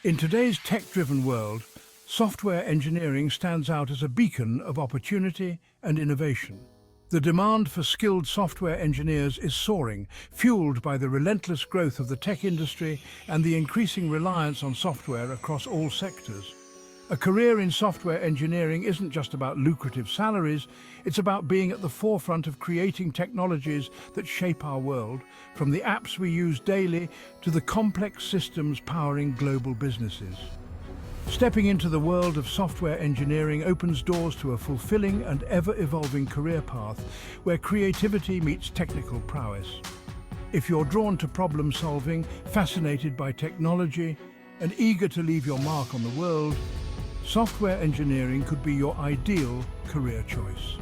In today's tech-driven world, software engineering stands out as a beacon of opportunity and innovation. The demand for skilled software engineers is soaring, fueled by the relentless growth of the tech industry and the increasing reliance on software across all sectors. A career in software engineering isn't just about lucrative salaries, it's about being at the forefront of creating technologies that shape our world, from the apps we use daily to the complex systems powering global businesses. Stepping into the world of software engineering opens doors to a fulfilling and ever-evolving career path where creativity meets technical prowess. If you're drawn to problem solving, fascinated by technology, and eager to leave your mark on the world, software engineering could be your ideal career choice.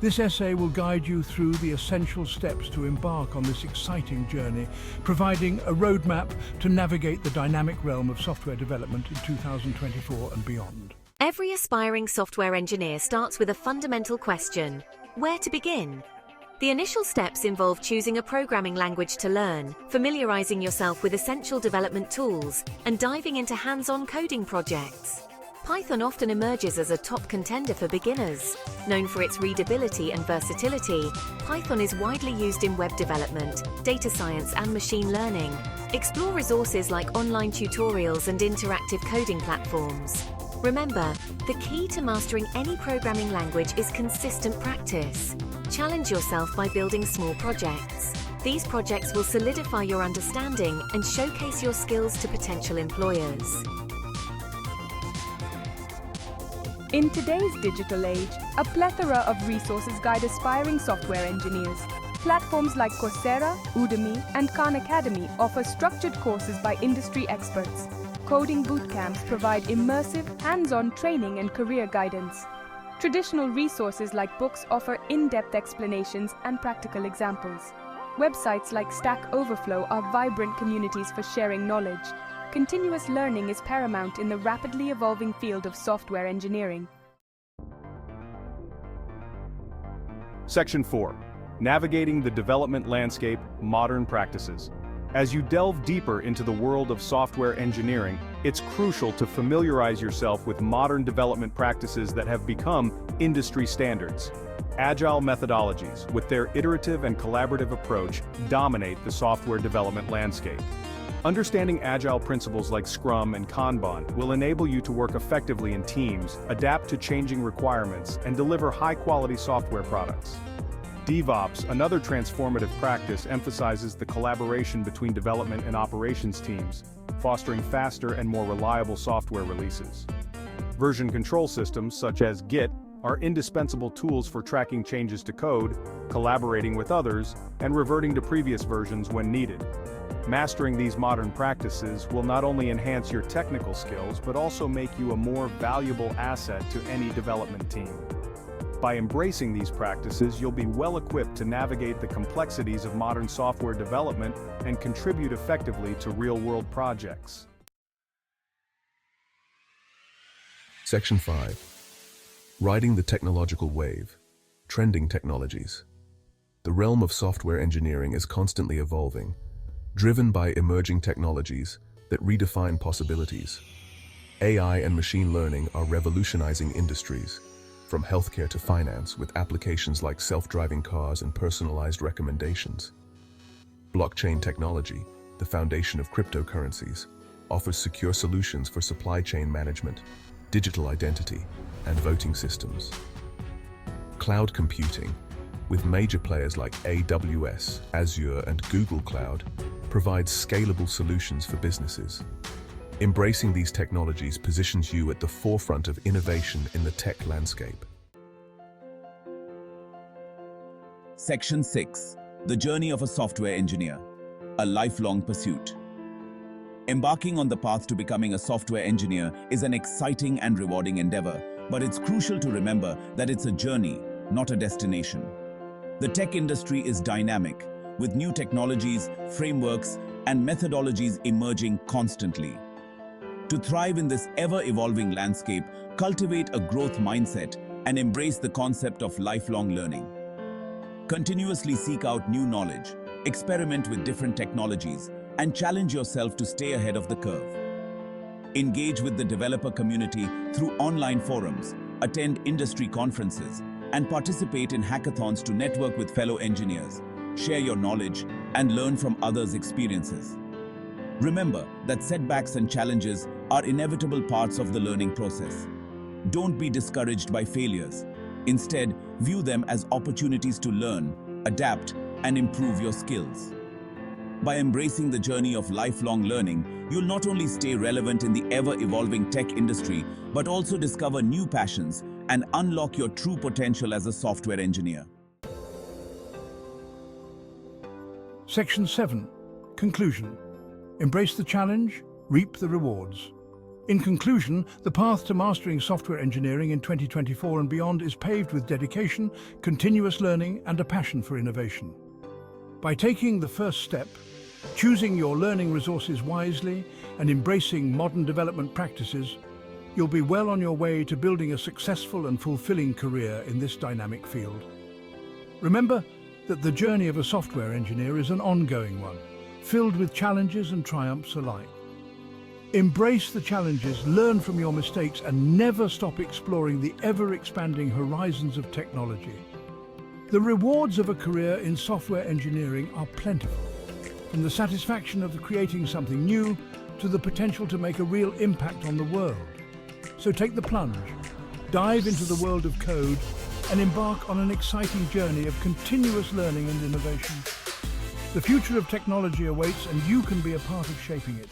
This essay will guide you through the essential steps to embark on this exciting journey, providing a roadmap to navigate the dynamic realm of software development in 2024 and beyond. Every aspiring software engineer starts with a fundamental question: where to begin? The initial steps involve choosing a programming language to learn, familiarizing yourself with essential development tools, and diving into hands-on coding projects. Python often emerges as a top contender for beginners. Known for its readability and versatility, Python is widely used in web development, data science, and machine learning. Explore resources like online tutorials and interactive coding platforms. Remember, the key to mastering any programming language is consistent practice. Challenge yourself by building small projects. These projects will solidify your understanding and showcase your skills to potential employers. In today's digital age, a plethora of resources guide aspiring software engineers. Platforms like Coursera, Udemy, and Khan Academy offer structured courses by industry experts. Coding bootcamps provide immersive, hands-on training and career guidance. Traditional resources like books offer in-depth explanations and practical examples. Websites like Stack Overflow are vibrant communities for sharing knowledge. Continuous learning is paramount in the rapidly evolving field of software engineering. Section 4. Navigating the Development Landscape, Modern Practices. As you delve deeper into the world of software engineering, it's crucial to familiarize yourself with modern development practices that have become industry standards. Agile methodologies, with their iterative and collaborative approach, dominate the software development landscape. Understanding agile principles like Scrum and Kanban will enable you to work effectively in teams, adapt to changing requirements, and deliver high-quality software products. DevOps, another transformative practice, emphasizes the collaboration between development and operations teams, fostering faster and more reliable software releases. Version control systems, such as Git, are indispensable tools for tracking changes to code, collaborating with others, and reverting to previous versions when needed. Mastering these modern practices will not only enhance your technical skills, but also make you a more valuable asset to any development team. By embracing these practices, you'll be well equipped to navigate the complexities of modern software development and contribute effectively to real-world projects. Section 5. Riding the technological wave. Trending technologies. The realm of software engineering is constantly evolving, driven by emerging technologies that redefine possibilities. AI and machine learning are revolutionizing industries, from healthcare to finance, with applications like self-driving cars and personalized recommendations. Blockchain technology, the foundation of cryptocurrencies, offers secure solutions for supply chain management, digital identity, and voting systems. Cloud computing, with major players like AWS, Azure, and Google Cloud, provides scalable solutions for businesses. Embracing these technologies positions you at the forefront of innovation in the tech landscape. Section 6. The Journey of a Software Engineer, a Lifelong Pursuit. Embarking on the path to becoming a software engineer is an exciting and rewarding endeavor, but it's crucial to remember that it's a journey, not a destination. The tech industry is dynamic, with new technologies, frameworks, and methodologies emerging constantly. To thrive in this ever-evolving landscape, cultivate a growth mindset and embrace the concept of lifelong learning. Continuously seek out new knowledge, experiment with different technologies, and challenge yourself to stay ahead of the curve. Engage with the developer community through online forums, attend industry conferences, and participate in hackathons to network with fellow engineers, share your knowledge, and learn from others' experiences. Remember that setbacks and challenges are inevitable parts of the learning process. Don't be discouraged by failures. Instead, view them as opportunities to learn, adapt, and improve your skills. By embracing the journey of lifelong learning, you'll not only stay relevant in the ever-evolving tech industry, but also discover new passions and unlock your true potential as a software engineer. Section 7. Conclusion. Embrace the challenge, reap the rewards. In conclusion, the path to mastering software engineering in 2024 and beyond is paved with dedication, continuous learning, and a passion for innovation. By taking the first step, choosing your learning resources wisely, and embracing modern development practices, you'll be well on your way to building a successful and fulfilling career in this dynamic field. Remember that the journey of a software engineer is an ongoing one, filled with challenges and triumphs alike. Embrace the challenges, learn from your mistakes, and never stop exploring the ever-expanding horizons of technology. The rewards of a career in software engineering are plentiful, from the satisfaction of creating something new to the potential to make a real impact on the world. So take the plunge, dive into the world of code, and embark on an exciting journey of continuous learning and innovation. The future of technology awaits, and you can be a part of shaping it.